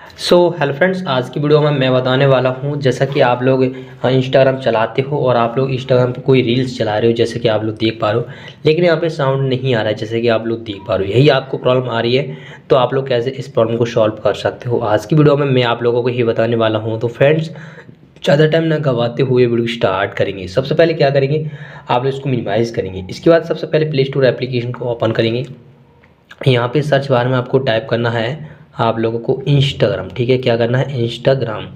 Hello friends, आज की video में मैं बताने वाला हूं, जैसा कि आप लोग इंस्टाग्राम चलाते हो और आप लोग इंस्टाग्राम पे कोई रील्स चला रहे हो, जैसे कि आप लोग देख पा रहे हो, लेकिन यहाँ पे साउंड नहीं आ रहा है, जैसे कि आप लोग देख पा रहे हो। यही आपको प्रॉब्लम आ रही है, तो आप लोग कैसे इस प्रॉब्लम को सॉल्व कर सकते हो, आज की वीडियो में मैं आप लोगों को ही बताने वाला हूँ। तो फ्रेंड्स, ज़्यादा टाइम ना गवाते हुए वीडियो स्टार्ट करेंगे। सबसे पहले क्या करेंगे, आप लोग इसको मिनिमाइज़ करेंगे। इसके बाद सबसे पहले प्ले स्टोर एप्लीकेशन को ओपन करेंगे। यहाँ पे सर्च बार में आपको टाइप करना है आप लोगों को इंस्टाग्राम। ठीक है, क्या करना है, इंस्टाग्राम।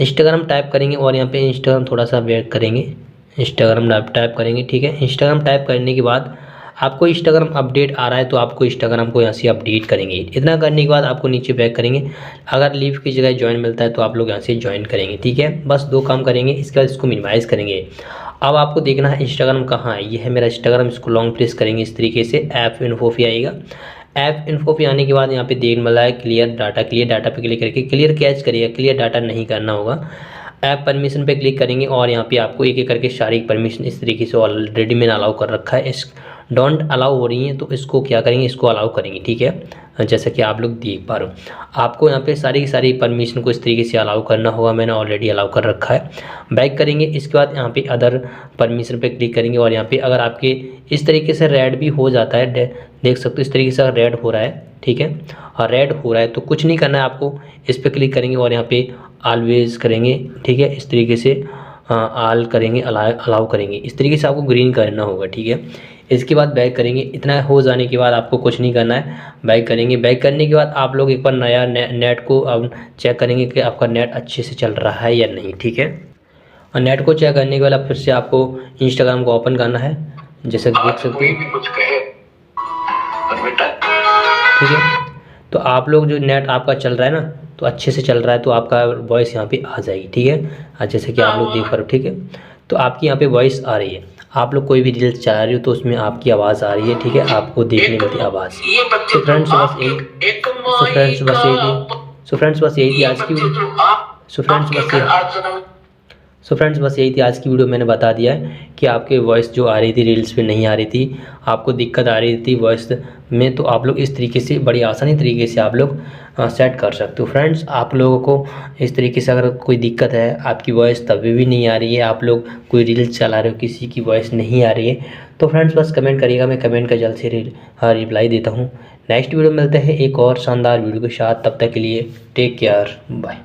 इंस्टाग्राम टाइप करेंगे और यहाँ पे इंस्टाग्राम थोड़ा सा वेट करेंगे। इंस्टाग्राम टाइप करेंगे। ठीक है, इंस्टाग्राम टाइप करने के बाद आपको इंस्टाग्राम अपडेट आ रहा है, तो आपको इंस्टाग्राम को यहाँ से अपडेट करेंगे। इतना करने के बाद आपको नीचे बैक करेंगे। अगर लीव की जगह ज्वाइन मिलता है तो आप लोग यहाँ से ज्वाइन करेंगे। ठीक है, बस दो काम करेंगे। इसके बाद इसको मिनिमाइज़ करेंगे। अब आपको देखना है इंस्टाग्राम कहाँ है। ये है मेरा इंस्टाग्राम। इसको लॉन्ग प्रेस करेंगे इस तरीके से, ऐप इन्फो पे आएगा। ऐप इन्फो पे आने के बाद यहाँ पे देखने वाला है क्लियर डाटा। क्लियर डाटा पे क्लिक करके क्लियर कैच करिएगा, क्लियर डाटा नहीं करना होगा। ऐप परमिशन पे क्लिक करेंगे और यहाँ पे आपको एक एक करके सारी परमिशन इस तरीके से ऑलरेडी मैंने अलाउ कर रखा है। इस डोंट अलाउ हो रही है, तो इसको क्या करेंगे, इसको अलाउ करेंगे। ठीक है, जैसा कि आप लोग देख पा रहे हो, आपको यहाँ पे सारी की सारी परमिशन को इस तरीके से अलाउ करना होगा। मैंने ऑलरेडी अलाउ कर रखा है। बैक करेंगे। इसके बाद यहाँ पे अदर परमिशन पे क्लिक करेंगे और यहाँ पे अगर आपके इस तरीके से रेड भी हो जाता है, देख सकते हो इस तरीके से रेड हो रहा है। ठीक है, और रेड हो रहा है तो कुछ नहीं करना है आपको, इस पर क्लिक करेंगे और यहाँ पे ऑलवेज करेंगे। ठीक है, इस तरीके से आल करेंगे, अलाउ करेंगे। इस तरीके से आपको ग्रीन करना होगा। ठीक है, इसके बाद बैक करेंगे। इतना हो जाने के बाद आपको कुछ नहीं करना है, बैक करेंगे। बैक करने के बाद आप लोग एक बार नया नेट को अब चेक करेंगे कि आपका नेट अच्छे से चल रहा है या नहीं। ठीक है, और नेट को चेक करने के बाद फिर से आपको इंस्टाग्राम को ओपन करना है, जैसे देख सकते हैं। ठीक है, तो आप लोग जो नेट आपका चल रहा है ना, तो अच्छे से चल रहा है, तो आपका वॉइस यहाँ पे आ जाएगी। ठीक है, जैसे कि आप लोग देख पा रहे हो। ठीक है, तो आपकी यहाँ पे वॉइस आ रही है। आप लोग कोई भी रील्स चला रहे हो तो उसमें आपकी आवाज़ आ रही है। ठीक है, आपको देखने मिलती है आवाज़। तो फ्रेंड्स बस यही सो फ्रेंड्स बस यही थी आज की वीडियो। मैंने बता दिया है कि आपके वॉइस जो आ रही थी रील्स पे नहीं आ रही थी, आपको दिक्कत आ रही थी वॉइस में, तो आप लोग इस तरीके से बड़ी आसानी तरीके से आप लोग सेट कर सकते हो। फ्रेंड्स, आप लोगों को इस तरीके से अगर कोई दिक्कत है, आपकी वॉइस तभी भी नहीं आ रही है, आप लोग कोई रील्स चला रहे हो, किसी की वॉइस नहीं आ रही है, तो फ्रेंड्स बस कमेंट करिएगा। मैं कमेंट का जल्द से रिप्लाई देता हूँ। नेक्स्ट वीडियो मिलते हैं एक और शानदार वीडियो के साथ। तब तक के लिए टेक केयर, बाय।